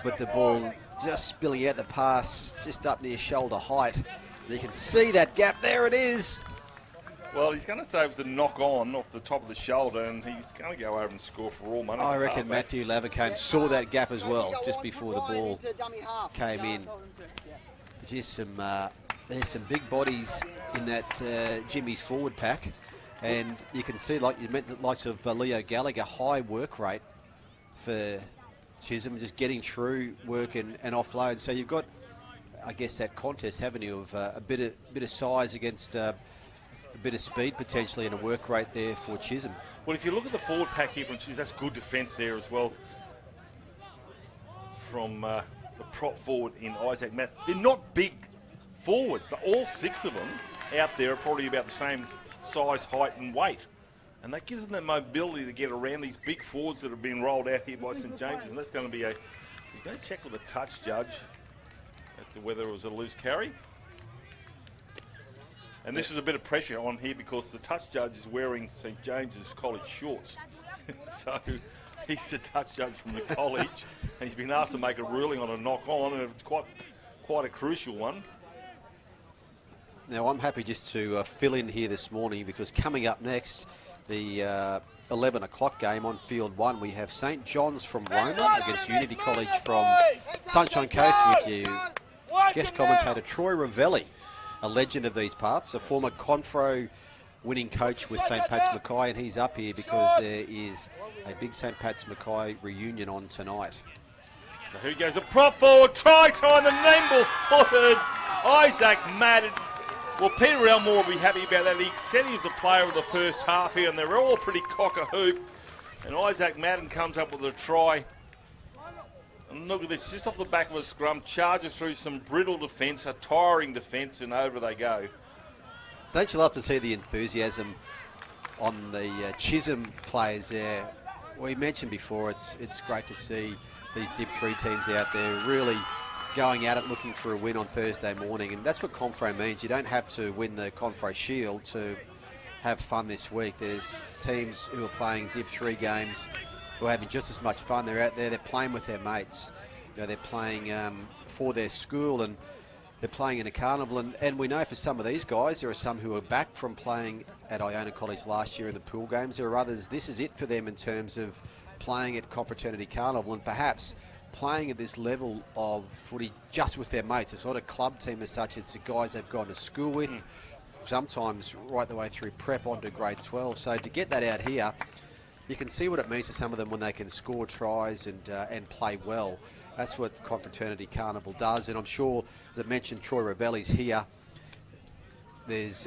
S11: but the ball just spilling out the pass just up near shoulder height. You can see that gap. There it is.
S1: Well, he's going to say it was a knock-on off the top of the shoulder, and he's going to go over and score for all money.
S11: I reckon Matthew Lavacone saw that gap as well, just before the ball came in. Just there's some big bodies in that Jimmy's forward pack, and you can see, like you meant, the likes of Leo Gallagher, high work rate for Chisholm, just getting through work and offload. So you've got, I guess, that contest, haven't you, of a bit of size against a bit of speed potentially, and a work rate there for Chisholm.
S1: Well, if you look at the forward pack here from Chisholm, that's good defence there as well. From the prop forward in Isaac Matt. They're not big forwards. All 6 of them out there are probably about the same size, height and weight. And that gives them the mobility to get around these big forwards that have been rolled out here by St James's. And that's going to be he's going to check with the touch judge as to whether it was a loose carry. And this is a bit of pressure on here because the touch judge is wearing St James's College shorts. So he's the touch judge from the college, and he's been asked to make a ruling on a knock-on, and it's quite a crucial one.
S11: Now, I'm happy just to fill in here this morning, because coming up next, the 11 o'clock game on Field 1, we have St John's from Roma against Unity College from Sunshine Coast with you, guest commentator Troy Ravelli, a legend of these parts, a former Confro winning coach with St Pat's Mackay, and he's up here because there is a big St Pat's Mackay reunion on tonight.
S1: So who goes a prop forward, try time, the nimble-footed Isaac Madden. Well, Peter Elmore will be happy about that. He said he was the player of the first half here, and they're all pretty cock-a-hoop. And Isaac Madden comes up with a try. And look at this, just off the back of a scrum, charges through some brittle defence, a tiring defence, and over they go.
S11: Don't you love to see the enthusiasm on the Chisholm players there? We mentioned before, it's great to see these Dip 3 teams out there really going at it, looking for a win on Thursday morning. And that's what Confro means. You don't have to win the Confro Shield to have fun this week. There's teams who are playing Dip 3 games who are having just as much fun. They're out there, they're playing with their mates. You know, they're playing for their school, and they're playing in a carnival. And we know for some of these guys, there are some who are back from playing at Iona College last year in the pool games. There are others, this is it for them in terms of playing at Confraternity Carnival, and perhaps playing at this level of footy just with their mates. It's not a club team as such, it's the guys they've gone to school with, sometimes right the way through prep onto grade 12. So to get that out here, you can see what it means to some of them when they can score tries and play well. That's what Confraternity Carnival does, and I'm sure, as I mentioned, Troy Ravelli's here. There's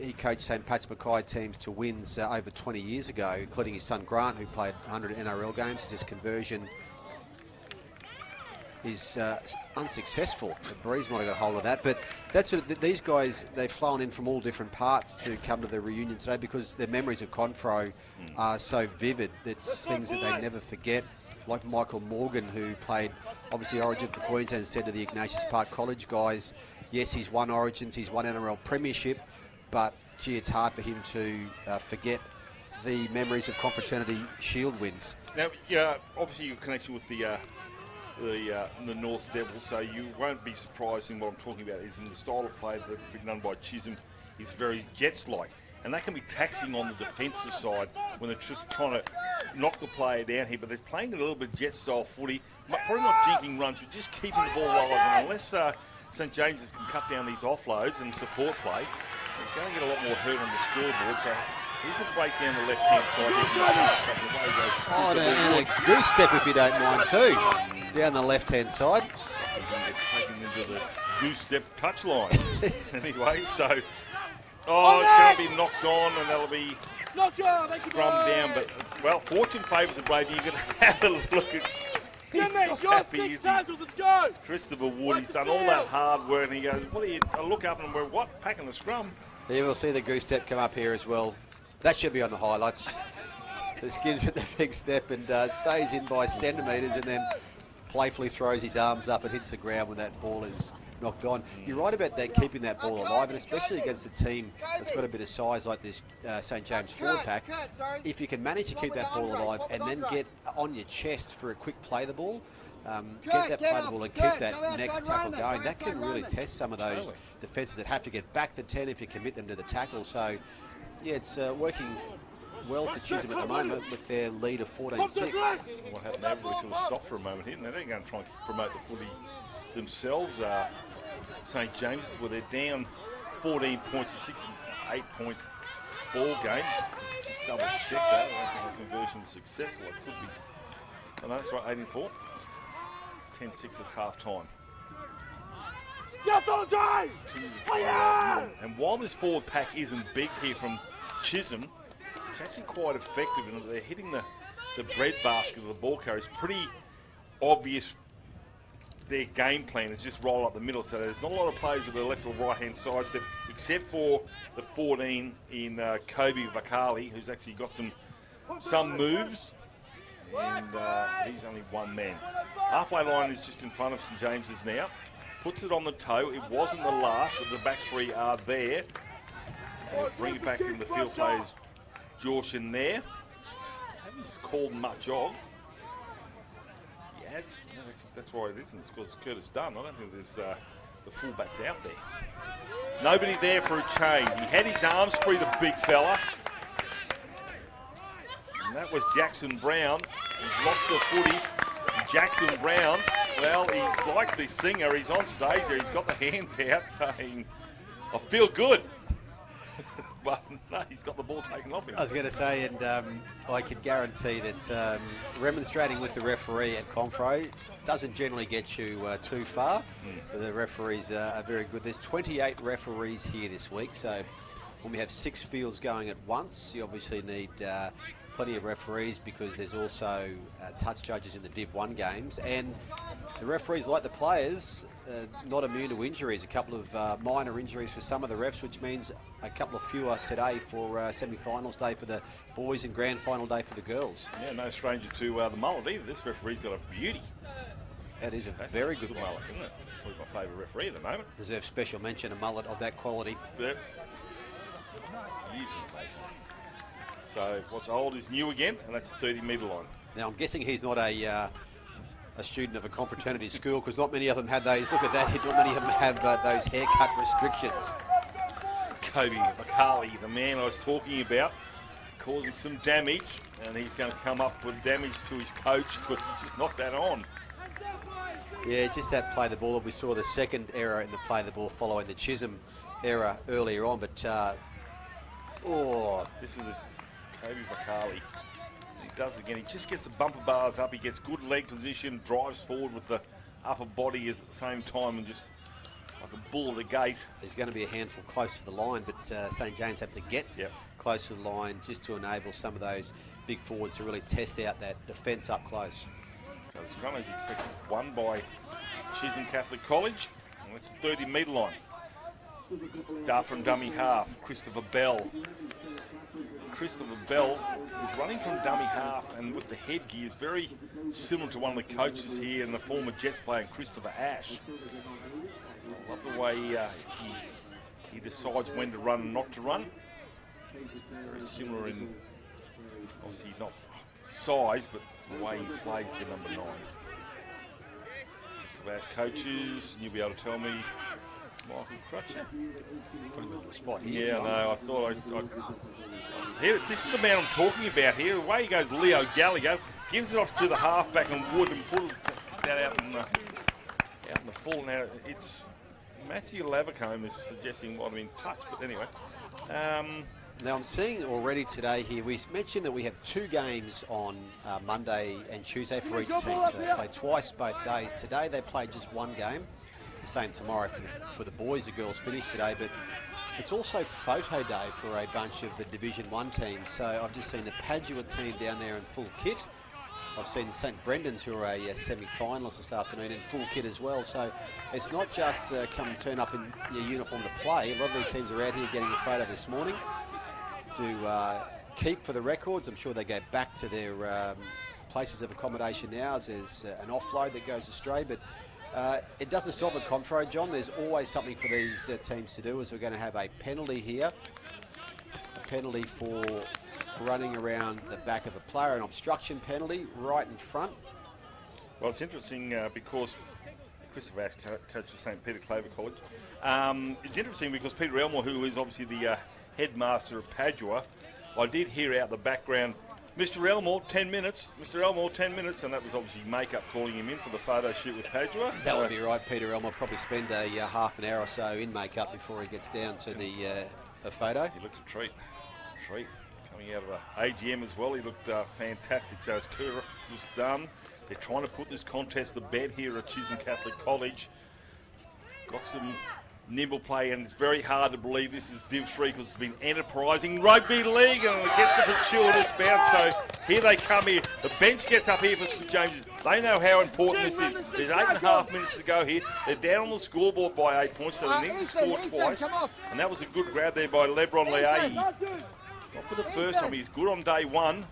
S11: he coached St Pat's Mackay teams to wins over 20 years ago, including his son Grant, who played 100 NRL games. His conversion is unsuccessful. Breeze might have got hold of that, but that's what these guys, they've flown in from all different parts to come to the reunion today because their memories of Confro are so vivid. It's things that they never forget. Like Michael Morgan, who played obviously Origin for Queensland, said to the Ignatius Park College guys, yes, he's won Origins, he's won NRL Premiership, but gee, it's hard for him to forget the memories of Confraternity Shield wins.
S1: Now, yeah, obviously your connection with the North Devils, so you won't be surprised in what I'm talking about. Is in the style of play that's been done by Chisholm is very Jets-like. and that can be taxing on the defensive side when they're just trying to knock the player down here. But they're playing a little bit jet-style footy, probably not jinking runs, but just keeping the ball alive. And unless St James's can cut down these offloads and support play, they're going to get a lot more hurt on the scoreboard. So here's a break down the left-hand side.
S11: And a goose step, if you don't mind, too, down the left-hand side.
S1: He can get taken into the goose step touch line. Anyway, so it's going to be knocked on, and that'll be scrummed down. But well, fortune favours the brave. You can have a look at.
S12: Let's go.
S1: Christopher Wood, he's done all that hard work, and he goes, "What are you?" I look up and we're packing the scrum.
S11: Yeah, we'll see the goose step come up here as well. That should be on the highlights. Just gives it the big step and stays in by centimetres, and then playfully throws his arms up and hits the ground when that ball is knocked on. You're right about that, keeping that ball alive, and especially against a team that's got a bit of size like this St James forward pack. If you can manage to keep that ball alive and then get on your chest for a quick play the ball, get that play the ball and keep that next tackle going, that can really test some of those defences that have to get back the 10 if you commit them to the tackle. So, yeah, it's working well for Chisholm at the moment with their lead of 14-6.
S1: What happened there? We sort of stopped for a moment here, and they're going to try and promote the footy themselves. St James's, where they're down 14 points, a 6-8-point ball game. Just double check that. I don't think the conversion was successful. It could be. Oh, no, that's right, 18-4. 10-6 at half time. And while this forward pack isn't big here from Chisholm, it's actually quite effective, and they're hitting the breadbasket of the ball carriers. Pretty obvious. Their game plan is just roll up the middle, so there's not a lot of players with the left or right hand side, except for the 14 in Kobe Vakali, who's actually got some moves, and he's only one man. Halfway line is just in front of St James's now. Puts it on the toe. It wasn't the last, but the back three are there. They'll bring it back in the field players. Josh in there. Haven't called much of. Yeah, that's why it isn't. It's because Curtis Dunn. I don't think there's the fullbacks out there. Nobody there for a change. He had his arms free, the big fella. And that was Jackson Brown. He's lost the footy. Jackson Brown, well, he's like the singer. He's on stage there. He's got the hands out saying, "I feel good." But no, he's got the ball taken off him.
S11: I was going to say, and I could guarantee that remonstrating with the referee at Confro doesn't generally get you too far. The referees are very good. There's 28 referees here this week, so when we have 6 fields going at once, you obviously need plenty of referees, because there's also touch judges in the Div 1 games, and the referees, like the players, not immune to injuries. A couple of minor injuries for some of the refs, which means a couple of fewer today for semi-finals day for the boys and grand final day for the girls.
S1: Yeah, no stranger to the mullet either. This referee's got a beauty.
S11: That is a very good
S1: mullet, isn't it? Probably my favourite referee at the moment.
S11: Deserves special mention, a mullet of that quality.
S1: Yep. Using it. So what's old is new again, and that's a 30-metre line.
S11: Now, I'm guessing he's not a student of a confraternity school, because not many of them have those. Look at that. Not many of them have those haircut restrictions.
S1: Kobe Vakali, the man I was talking about, causing some damage, and he's going to come up with damage to his coach because he just knocked that on.
S11: Yeah, just that play the ball. We saw the second error in the play the ball following the Chisholm error earlier on, but
S1: this is Kobe Vakali. He does it again. He just gets the bumper bars up. He gets good leg position, drives forward with the upper body at the same time, and just like a bull at the gate.
S11: There's going to be a handful close to the line, but St James have to get close to the line just to enable some of those big forwards to really test out that defence up close.
S1: So the scrum is expected won by Chisholm Catholic College, and that's the 30-metre line. Dart from dummy half, Christopher Bell. Christopher Bell is running from dummy half, and with the headgear is very similar to one of the coaches here and the former Jets player, Christopher Ash. I love the way he decides when to run and not to run. Very similar in, obviously not size, but the way he plays the number 9. Christopher Ash coaches, and you'll be able to tell me Michael Crutcher.
S11: Put him on the spot here.
S1: Yeah,
S11: John.
S1: no, I thought here, this is the man I'm talking about here. Away goes Leo Gallagher, gives it off to the halfback and Wood and pulls that out in the full. Now, it's Matthew Lavacombe is suggesting might have been touched, but anyway.
S11: Now I'm seeing already today here, we mentioned that we have 2 games on Monday and Tuesday for each team. So they play twice both days. Today they played just 1 game. The same tomorrow for the boys. The girls finish today, but it's also photo day for a bunch of the Division 1 teams. So I've just seen the Padua team down there in full kit. I've seen St Brendan's, who are a semi-finalist this afternoon, in full kit as well. So it's not just come and turn up in your uniform to play. A lot of these teams are out here getting a photo this morning to keep for the records. I'm sure they go back to their places of accommodation now as there's an offload that goes astray. But it doesn't stop at Confro, John. There's always something for these teams to do, as we're going to have a penalty here. A penalty for running around the back of a player, an obstruction penalty right in front.
S1: Well, it's interesting because Christopher Ash, coach of St Peter Claver College. It's interesting because Peter Elmore, who is obviously the headmaster of Padua, I did hear out the background, Mr. Elmore, 10 minutes, Mr. Elmore, 10 minutes, and that was obviously makeup calling him in for the photo shoot with Padua.
S11: That would be right. Peter Elmore probably spend a half an hour or so in makeup before he gets down to the photo.
S1: He looked a treat. Coming out of AGM as well, he looked fantastic. So as Kura was done, they're trying to put this contest to bed here at Chisholm Catholic College. Got some nimble play, and it's very hard to believe this is Div 3 because it's been enterprising rugby league, and it gets a fortuitous bounce. So here they come here. The bench gets up here for St James's. They know how important this is. There's 8.5 minutes to go here. They're down on the scoreboard by 8 points, so they need to score twice. And that was a good grab there by Lebron Leahy. Not for the first time. He's good on day 1.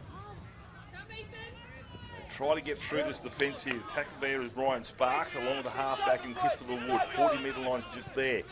S1: Try to get through this defence here. The tackle there is Ryan Sparks along with the halfback and Christopher Wood. 40-metre line's just there.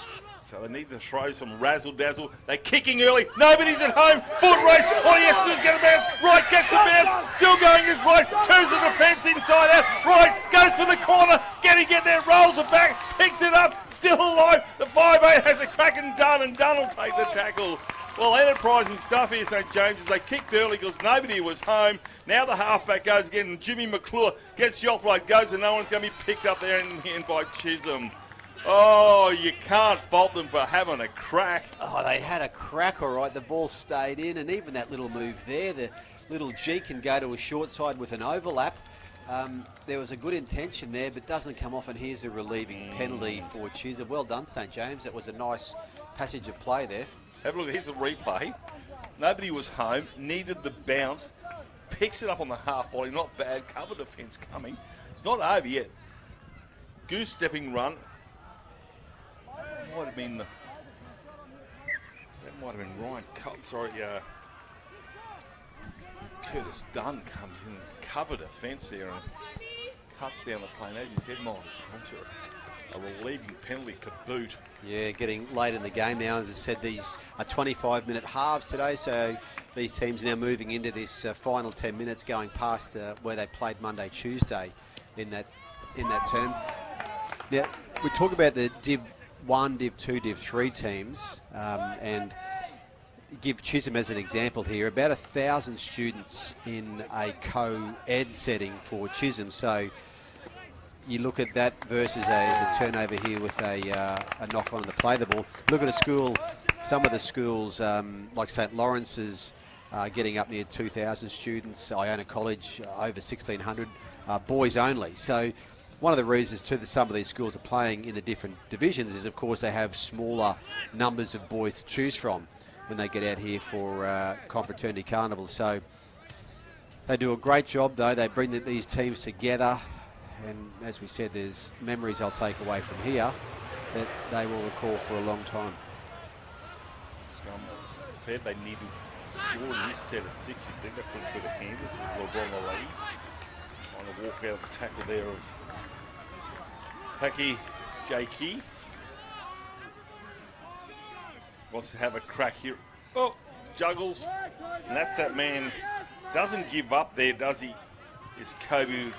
S1: So they need to throw some razzle-dazzle. They're kicking early. Nobody's at home. Foot race. All he has to do is get a bounce. Right, gets the bounce. Still going his right. Turns the defence inside out. Right, goes for the corner. Get there. Rolls it back. Picks it up. Still alive. The 5'8" has a crack and Dunn will take the tackle. Well, enterprising stuff here, St James's. They kicked early because nobody was home. Now the halfback goes again, and Jimmy McClure gets the offload, goes, and no one's going to be picked up there in the end by Chisholm. Oh, you can't fault them for having a crack.
S11: Oh, they had a crack, all right. The ball stayed in, and even that little move there, the little G can go to a short side with an overlap. There was a good intention there, but doesn't come off, and here's a relieving penalty for Chisholm. Well done, St James. That was a nice passage of play there.
S1: Have a look, here's the replay. Nobody was home, needed the bounce, picks it up on the half volley, not bad, cover defence coming. It's not over yet. Goose-stepping run. That might have been Ryan Cup, Curtis Dunn comes in, cover defence there and cuts down the plane. As you said, Michael Cruncher, a relieving penalty to boot.
S11: Yeah, getting late in the game now. As I said, these are 25-minute halves today, so these teams are now moving into this final 10 minutes, going past where they played Monday, Tuesday in that term. Now, we talk about the Div 1, Div 2, Div 3 teams, and give Chisholm as an example here. About 1,000 students in a co-ed setting for Chisholm, so you look at that versus a turnover here with a knock-on to play the ball. Look at a school, some of the schools like St Lawrence's getting up near 2,000 students, Iona College over 1,600, boys only. So one of the reasons some of these schools are playing in the different divisions is, of course, they have smaller numbers of boys to choose from when they get out here for Confraternity Carnival. So they do a great job, though. They bring these teams together. And as we said, there's memories I'll take away from here that they will recall for a long time.
S1: Scum said they need to score in this set of 6. You think they put through the handers with LeBron Lally. Trying to walk out the tackle there of Haki J.K. Wants to have a crack here. Oh, juggles. And that's that man. Doesn't give up there, does he? It's Kobu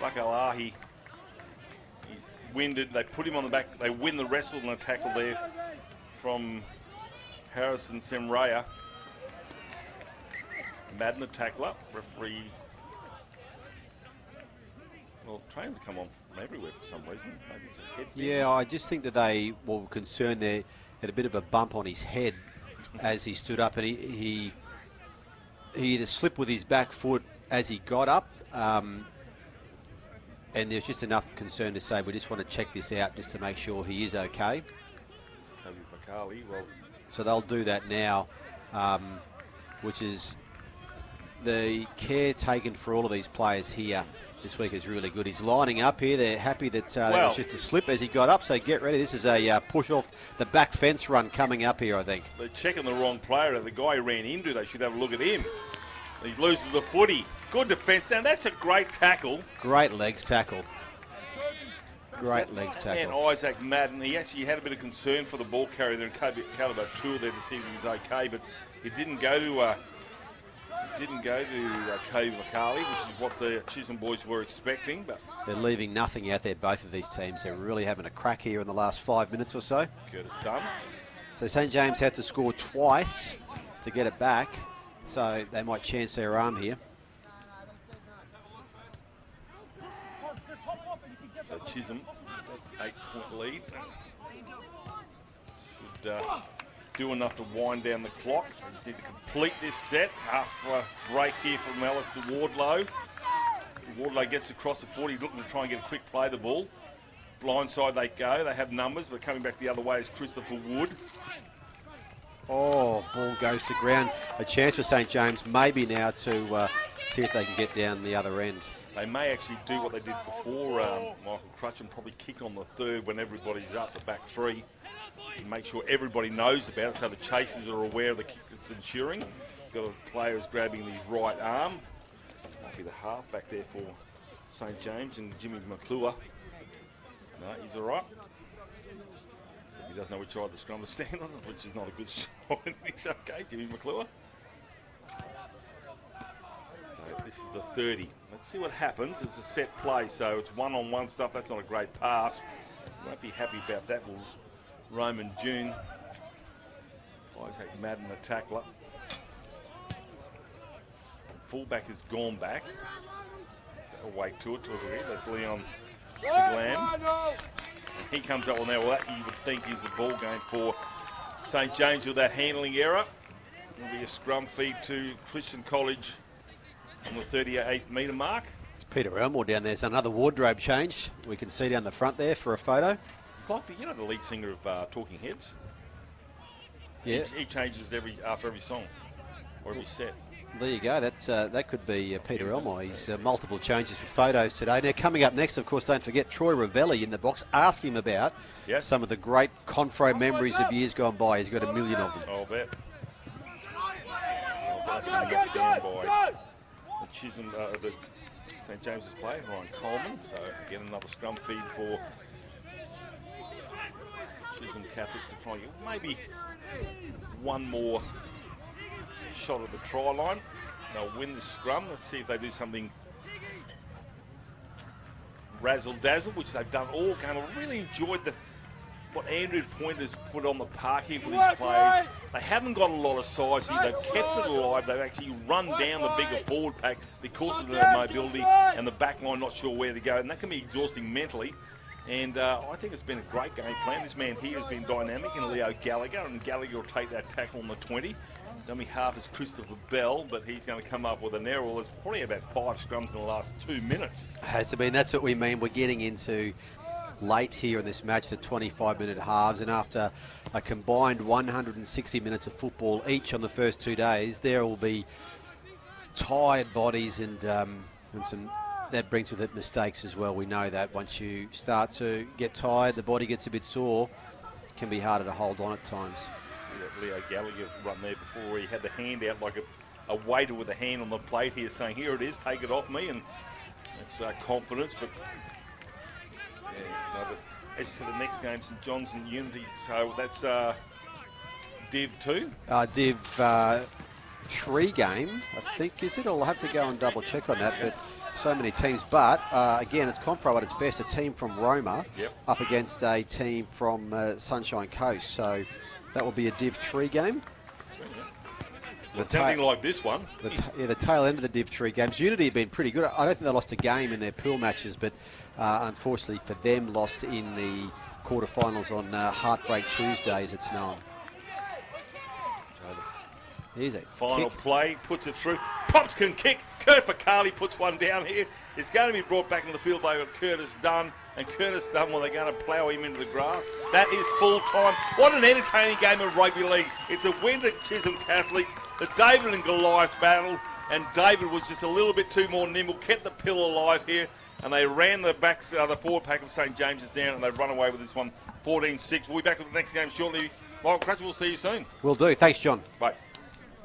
S1: Lakalahi. winded. They put him on the back. They win the wrestle and a tackle there from Harrison Semraya. Madden, the tackler. Referee. Well, trains have come on from everywhere for some reason. Maybe it's a head thing.
S11: Yeah, I just think that they were concerned there. Had a bit of a bump on his head as he stood up, and he either slipped with his back foot as he got up, and there's just enough concern to say we just want to check this out just to make sure he is okay.
S1: Well,
S11: so they'll do that now, which is the care taken for all of these players here this week is really good. He's lining up here. They're happy that there was just a slip as he got up, so get ready. This is a push off the back fence run coming up here, I think.
S1: They're checking the wrong player. The guy ran into, they should have a look at him. He loses the footy. Good defence. Now, that's a great tackle.
S11: Great legs tackle. Great legs tackle.
S1: And Isaac Madden, he actually had a bit of concern for the ball carrier there and cut about two there to see if he was okay, but it didn't go to Cody McCarley, which is what the Chisholm boys were expecting. But
S11: they're leaving nothing out there, both of these teams. They're really having a crack here in the last 5 minutes or so.
S1: Curtis Dunn.
S11: So St James had to score twice to get it back, so they might chance their arm here.
S1: So Chisholm, 8-point lead. Should do enough to wind down the clock. They just need to complete this set. Half break here from Ellis to Wardlow. Wardlow gets across the 40, looking to try and get a quick play of the ball. Blindside they go. They have numbers, but coming back the other way is Christopher Wood.
S11: Oh, ball goes to ground. A chance for St James maybe now to see if they can get down the other end.
S1: They may actually do what they did before Michael Crutchin, probably kick on the third when everybody's up, the back three. And make sure everybody knows about it so the chasers are aware of the kick that's ensuring. Got a player who's grabbing his right arm. Might be the half back there for St James and Jimmy McClure. No, he's all right. He doesn't know which side the scrum to stand on, which is not a good sign. He's okay, Jimmy McClure. So this is the 30. Let's see what happens. It's a set play, so it's one-on-one stuff. That's not a great pass. Won't be happy about that. Will Roman June. Isaac Madden, the tackler. Fullback has gone back. So awake to it. That's Leon Lamb. He comes up with now. Well, that you would think is the ball game for St James with that handling error. It'll be a scrum feed to Christian College on the 38-metre mark.
S11: It's Peter Elmore down there. There's another wardrobe change. We can see down the front there for a photo.
S1: It's like the lead singer of Talking Heads.
S11: Yeah,
S1: he changes after every song or every set.
S11: There you go. That could be Peter Elmore. He's multiple changes for photos today. Now coming up next, of course, don't forget Troy Ravelli in the box. Ask him about some of the great Confro memories of years gone by. He's got a million of them.
S1: I'll bet. That's been knocked down by the Chisholm, the St James's player, Ryan Coleman. So again, another scrum feed for Chisholm Catholics to try and get maybe one more shot at the try line. They'll win the scrum. Let's see if they do something razzle-dazzle, which they've done all game. I really enjoyed what Andrew Pointer's put on the park here with his players. They haven't got a lot of size here. They've kept it alive. They've actually run down the bigger forward pack because of their mobility and the back line not sure where to go. And that can be exhausting mentally. And I think it's been a great game plan. This man here has been dynamic in Leo Gallagher, and Gallagher will take that tackle on the 20. Dummy half is Christopher Bell, but he's going to come up with an error. Well, there's probably about 5 scrums in the last 2 minutes.
S11: Has to be, and that's what we mean. We're getting into late here in this match, the 25-minute halves, and after a combined 160 minutes of football each on the first 2 days, there will be tired bodies and some. That brings with it mistakes as well. We know that once you start to get tired, the body gets a bit sore. It can be harder to hold on at times.
S1: See that Leo Gallagher run there before where he had the hand out like a waiter with a hand on the plate here saying, here it is, take it off me. And that's confidence. But yeah, so as you said, the next game, St John's and Unity. So that's Div 2?
S11: Div 3 game, I think, is it? I'll have to go and double check on that. But so many teams. But again, it's Confro at its best. A team from Roma up against a team from Sunshine Coast. So that will be a Div 3 game.
S1: Something like this one.
S11: The tail end of the Div 3 games. Unity have been pretty good. I don't think they lost a game in their pool matches, but unfortunately for them, lost in the quarterfinals on Heartbreak Tuesday, as it's known. Here's a
S1: final
S11: kick.
S1: play, puts it through. Pops can kick. Kurt Fakali puts one down here. It's going to be brought back in the field by Curtis Dunn. And Curtis Dunn, well, they're going to plough him into the grass. That is full time. What an entertaining game of rugby league. It's a win to Chisholm Catholic. The David and Goliath battle. And David was just a little bit too more nimble, kept the pill alive here. And they ran the forward pack of St. James's down, and they've run away with this one 14-6. We'll be back with the next game shortly. Michael Crutcher, we'll see you soon.
S11: Will do. Thanks, John.
S1: Bye.